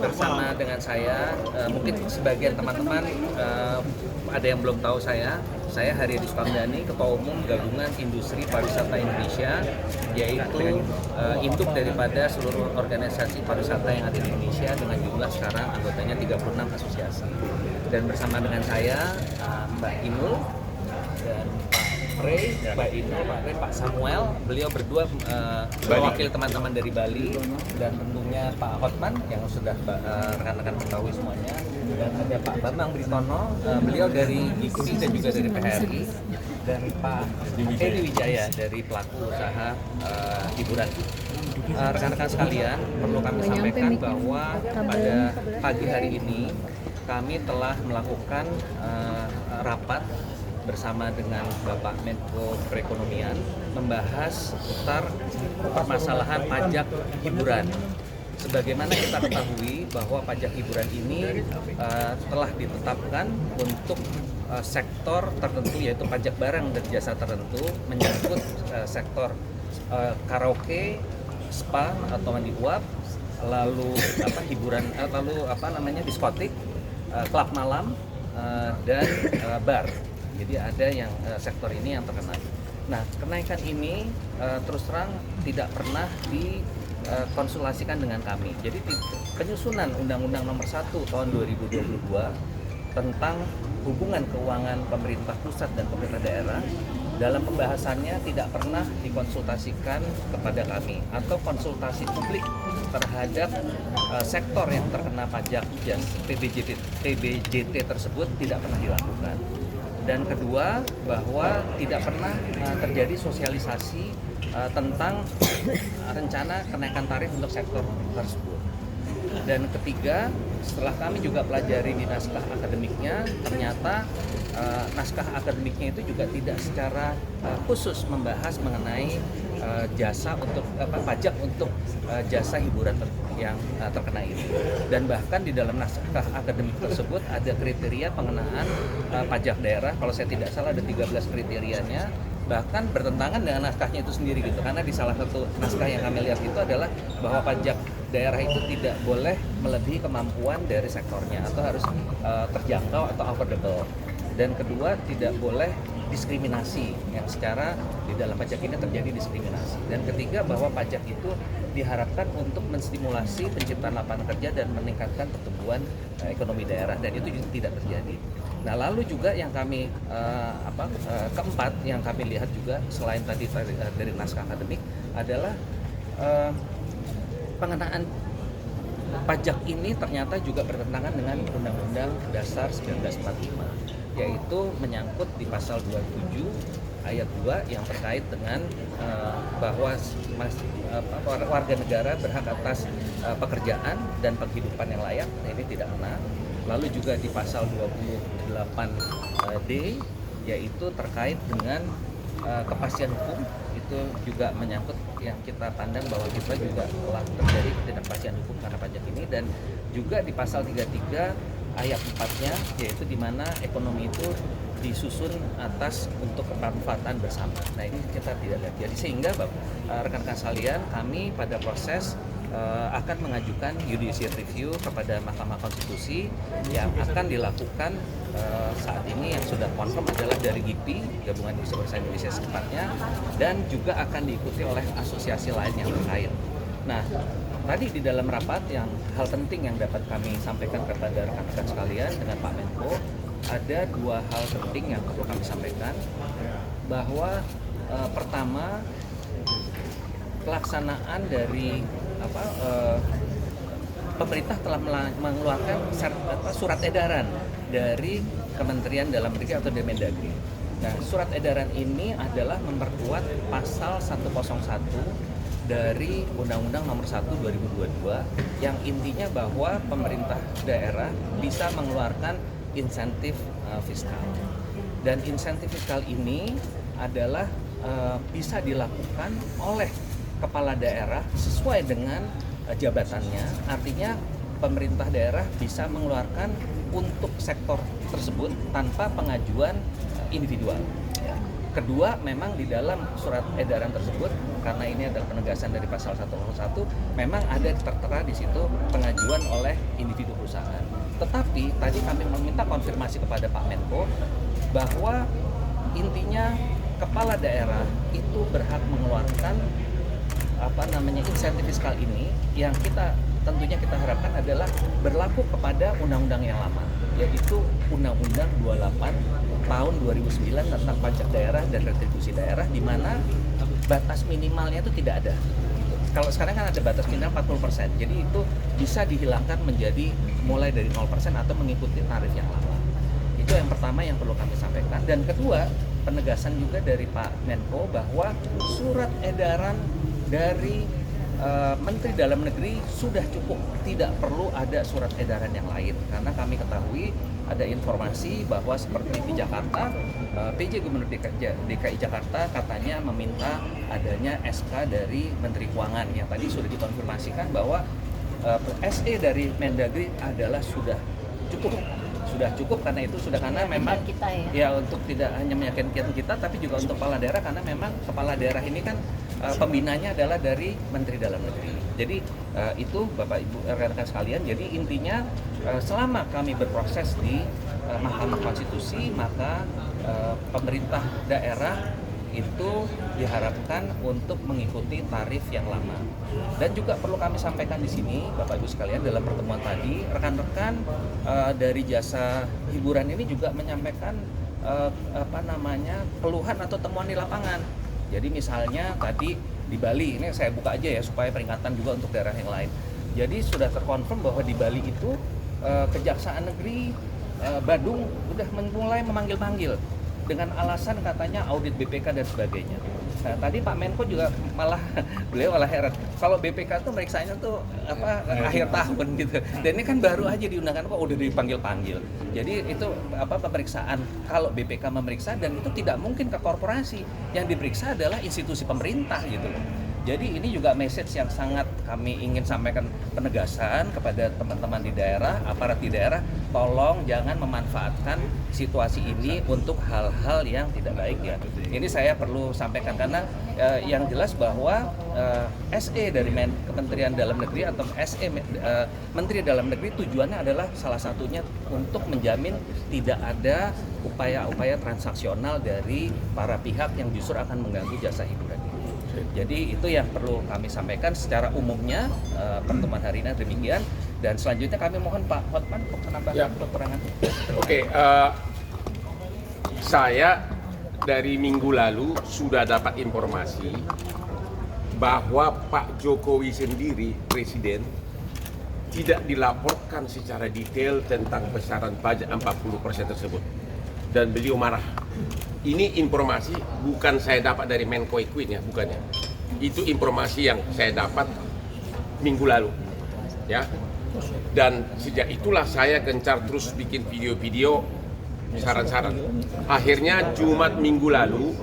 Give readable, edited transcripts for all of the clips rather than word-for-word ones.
Bersama dengan saya, mungkin sebagian teman-teman ada yang belum tahu saya Haryadi Sukamdhani, Ketua Umum Gabungan Industri Pariwisata Indonesia, yaitu induk daripada seluruh organisasi pariwisata yang ada di Indonesia dengan jumlah sekarang anggotanya 36 asosiasi. Dan bersama dengan saya Mbak Inul dan Pak Ray, Mbak Inul, Pak Ray, Pak Samuel, beliau berdua mewakili teman-teman dari Bali, dan tentunya Pak Hotman yang sudah rekan-rekan ketahui semuanya, dan ada Pak Bambang Britono, beliau dari GIPI dan juga dari PHRI, dan Pak Edi Wijaya dari pelaku usaha hiburan. Rekan-rekan sekalian, perlu kami sampaikan bahwa pada pagi hari ini kami telah melakukan rapat bersama dengan Bapak Menko Perekonomian membahas seputar permasalahan pajak hiburan. Sebagaimana kita ketahui bahwa pajak hiburan ini telah ditetapkan untuk sektor tertentu, yaitu pajak barang dan jasa tertentu, menyangkut sektor karaoke, spa atau mandi uap, lalu hiburan, lalu diskotik, klub malam, dan bar. Jadi ada yang sektor ini yang terkena. Nah, kenaikan ini terus terang tidak pernah dikonsultasikan dengan kami. Jadi penyusunan Undang-Undang Nomor 1 Tahun 2022 tentang hubungan keuangan pemerintah pusat dan pemerintah daerah, dalam pembahasannya tidak pernah dikonsultasikan kepada kami, atau konsultasi publik terhadap sektor yang terkena pajak PBJT tersebut tidak pernah dilakukan. Dan kedua, bahwa tidak pernah terjadi sosialisasi tentang rencana kenaikan tarif untuk sektor tersebut. Dan ketiga, setelah kami juga pelajari di naskah akademiknya, ternyata naskah akademiknya itu juga tidak secara khusus membahas mengenai jasa untuk pajak untuk jasa hiburan yang terkena ini. Dan bahkan di dalam naskah akademik tersebut ada kriteria pengenaan pajak daerah. Kalau saya tidak salah ada 13 kriterianya, bahkan bertentangan dengan naskahnya itu sendiri gitu. Karena di salah satu naskah yang kami lihat itu adalah bahwa pajak daerah itu tidak boleh melebihi kemampuan dari sektornya, atau harus terjangkau atau affordable. Dan kedua, tidak boleh diskriminasi, yang secara di dalam pajak ini terjadi diskriminasi. Dan ketiga, bahwa pajak itu diharapkan untuk menstimulasi penciptaan lapangan kerja dan meningkatkan pertumbuhan ekonomi daerah, dan itu juga tidak terjadi. Nah, lalu juga yang kami keempat yang kami lihat juga selain tadi dari naskah akademik adalah pengenaan pajak ini ternyata juga bertentangan dengan Undang-Undang Dasar 1945, yaitu menyangkut di pasal 27 ayat 2 yang terkait dengan bahwa warga negara berhak atas pekerjaan dan penghidupan yang layak. Nah, ini tidak kena. Lalu juga di pasal 28D yaitu terkait dengan kepastian hukum, itu juga menyangkut yang kita pandang bahwa kita juga telah terjadi ketidakpastian hukum karena pajak ini. Dan juga di pasal 33 ayat 4-nya, yaitu di mana ekonomi itu disusun atas untuk kemanfaatan bersama. Nah, ini kita tidak lihat. Jadi sehingga rekan-rekan sekalian, kami pada proses akan mengajukan judicial review kepada Mahkamah Konstitusi yang akan dilakukan saat ini. Yang sudah confirm adalah dari GIPI, Gabungan Industri Pariwisata Indonesia secepatnya, dan juga akan diikuti oleh asosiasi lain yang terkait. Nah, tadi di dalam rapat yang hal penting yang dapat kami sampaikan kepada rekan-rekan sekalian dengan Pak Menko, ada dua hal penting yang perlu kami sampaikan, bahwa pertama, pelaksanaan dari pemerintah telah mengeluarkan surat edaran dari Kementerian Dalam Negeri atau Demendagri. Nah, surat edaran ini adalah memperkuat pasal 101 dari Undang-Undang Nomor 1 2022 yang intinya bahwa pemerintah daerah bisa mengeluarkan insentif fiskal. Dan insentif fiskal ini adalah bisa dilakukan oleh kepala daerah sesuai dengan jabatannya. Artinya pemerintah daerah bisa mengeluarkan untuk sektor tersebut tanpa pengajuan individual. Kedua, memang di dalam surat edaran tersebut karena ini adalah penegasan dari pasal 101, memang ada tertera di situ pengajuan oleh individu perusahaan. Tetapi tadi kami meminta konfirmasi kepada Pak Menko bahwa intinya kepala daerah itu berhak mengeluarkan insentif fiskal ini yang tentunya kita harapkan adalah berlaku kepada undang-undang yang lama, yaitu Undang-Undang 28 tahun 2009 tentang pajak daerah dan retribusi daerah, di mana batas minimalnya itu tidak ada. Kalau sekarang kan ada batas minimal 40%, jadi itu bisa dihilangkan menjadi mulai dari 0% atau mengikuti tarif yang lama. Itu yang pertama yang perlu kami sampaikan. Dan kedua, penegasan juga dari Pak Menko bahwa surat edaran dari Menteri Dalam Negeri sudah cukup, tidak perlu ada surat edaran yang lain, karena kami ketahui ada informasi bahwa seperti di Jakarta, PJ Gubernur DKI Jakarta katanya meminta adanya SK dari Menteri Keuangan yang tadi sudah dikonfirmasikan bahwa SE dari Mendagri adalah sudah cukup karena memang kita untuk tidak hanya meyakinkan kita tapi juga untuk kepala daerah, karena memang kepala daerah ini kan pembinanya adalah dari Menteri Dalam Negeri. Jadi itu Bapak Ibu rekan-rekan sekalian, jadi intinya selama kami berproses di Mahkamah Konstitusi, maka pemerintah daerah itu diharapkan untuk mengikuti tarif yang lama. Dan juga perlu kami sampaikan di sini, Bapak Ibu sekalian, dalam pertemuan tadi, rekan-rekan dari jasa hiburan ini juga menyampaikan keluhan atau temuan di lapangan. Jadi misalnya tadi di Bali, ini saya buka aja ya supaya peringatan juga untuk daerah yang lain. Jadi sudah terkonfirm bahwa di Bali itu Kejaksaan Negeri Badung sudah mulai memanggil-manggil dengan alasan katanya audit BPK dan sebagainya. Nah, tadi Pak Menko juga beliau malah heran. Kalau BPK tuh meriksanya tuh akhir tahun gitu. Dan ini kan baru aja diundangkan kok udah dipanggil-panggil. Jadi itu pemeriksaan kalau BPK memeriksa, dan itu tidak mungkin ke korporasi. Yang diperiksa adalah institusi pemerintah gitu loh. Jadi ini juga message yang sangat kami ingin sampaikan, penegasan kepada teman-teman di daerah, aparat di daerah, tolong jangan memanfaatkan situasi ini untuk hal-hal yang tidak baik ya. Ini saya perlu sampaikan karena yang jelas bahwa SE dari Kementerian Dalam Negeri atau SE Menteri Dalam Negeri tujuannya adalah salah satunya untuk menjamin tidak ada upaya-upaya transaksional dari para pihak yang justru akan mengganggu jasa hiburan. Jadi itu yang perlu kami sampaikan secara umumnya. Pertemuan hari ini demikian, dan selanjutnya kami mohon Pak Hotman untuk menambahkan keterangan. Oke, saya dari minggu lalu sudah dapat informasi bahwa Pak Jokowi sendiri, Presiden, tidak dilaporkan secara detail tentang besaran pajak 40% tersebut, dan beliau marah. Ini informasi bukan saya dapat dari Menko Equin ya, bukan ya. Itu informasi yang saya dapat minggu lalu, ya. Dan sejak itulah saya gencar terus bikin video-video saran-saran. Akhirnya Jumat minggu lalu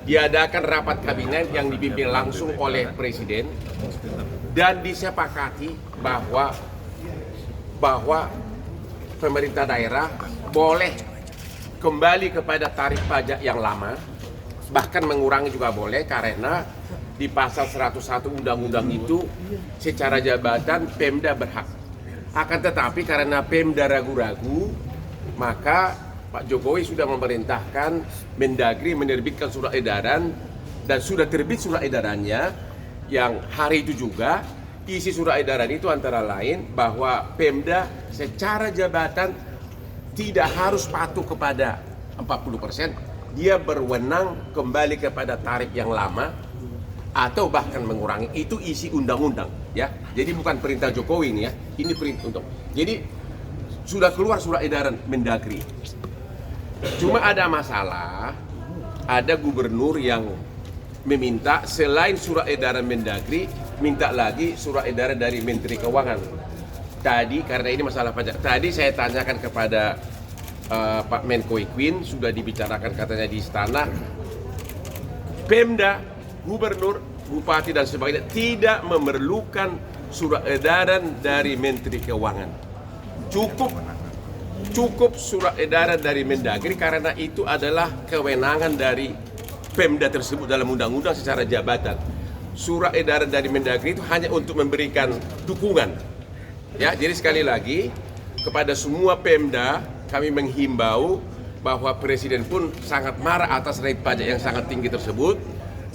diadakan rapat kabinet yang dipimpin langsung oleh Presiden, dan disepakati bahwa pemerintah daerah boleh kembali kepada tarif pajak yang lama, bahkan mengurangi juga boleh, karena di pasal 101 undang-undang itu secara jabatan Pemda berhak. Akan tetapi karena Pemda ragu-ragu, maka Pak Jokowi sudah memerintahkan Mendagri menerbitkan surat edaran, dan sudah terbit surat edarannya yang hari itu juga. Isi surat edaran itu antara lain bahwa Pemda secara jabatan tidak harus patuh kepada 40%, dia berwenang kembali kepada tarif yang lama atau bahkan mengurangi. Itu isi undang-undang ya. Jadi bukan perintah Jokowi ini ya, ini perintah untuk. Jadi sudah keluar surat edaran Mendagri. Cuma ada masalah, ada gubernur yang meminta selain surat edaran Mendagri, minta lagi surat edaran dari Menteri Keuangan. Tadi karena ini masalah pajak, tadi saya tanyakan kepada Pak Menko Equin, sudah dibicarakan katanya di istana, Pemda, gubernur, bupati dan sebagainya tidak memerlukan surat edaran dari Menteri Keuangan. Cukup surat edaran dari Mendagri, karena itu adalah kewenangan dari Pemda tersebut dalam undang-undang secara jabatan. Surat edaran dari Mendagri itu hanya untuk memberikan dukungan. Ya, jadi sekali lagi kepada semua Pemda kami menghimbau bahwa Presiden pun sangat marah atas rate pajak yang sangat tinggi tersebut,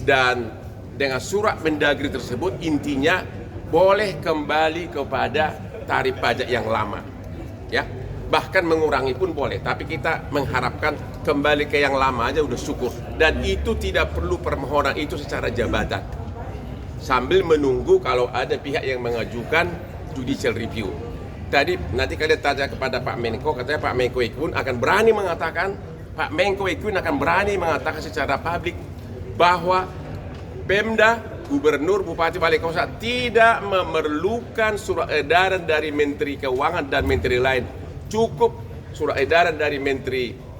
dan dengan surat Mendagri tersebut intinya boleh kembali kepada tarif pajak yang lama. Ya, bahkan mengurangi pun boleh, tapi kita mengharapkan kembali ke yang lama aja udah syukur, dan itu tidak perlu permohonan itu secara jabatan, sambil menunggu kalau ada pihak yang mengajukan judicial review. Tadi nanti kalian tanya kepada Pak Menko, katanya Pak Menko Ikun akan berani mengatakan, Pak Menko Ikun akan berani mengatakan secara publik bahwa Pemda, Gubernur, Bupati, Wali Kota tidak memerlukan surat edaran dari Menteri Keuangan dan Menteri lain. Cukup surat edaran dari Menteri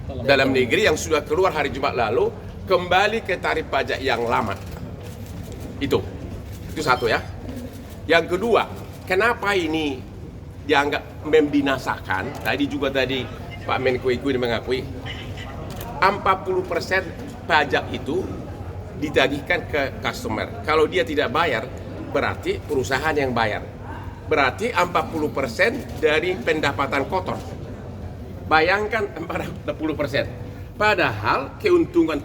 Dalam Negeri yang sudah keluar hari Jumat lalu, kembali ke tarif pajak yang lama. Itu satu ya. Yang kedua, kenapa ini dianggap membinasakan? Tadi Pak Menko Ikun mengakui 40% pajak itu ditagihkan ke customer. Kalau dia tidak bayar, berarti perusahaan yang bayar. Berarti 40% dari pendapatan kotor. Bayangkan 40%. Padahal keuntungan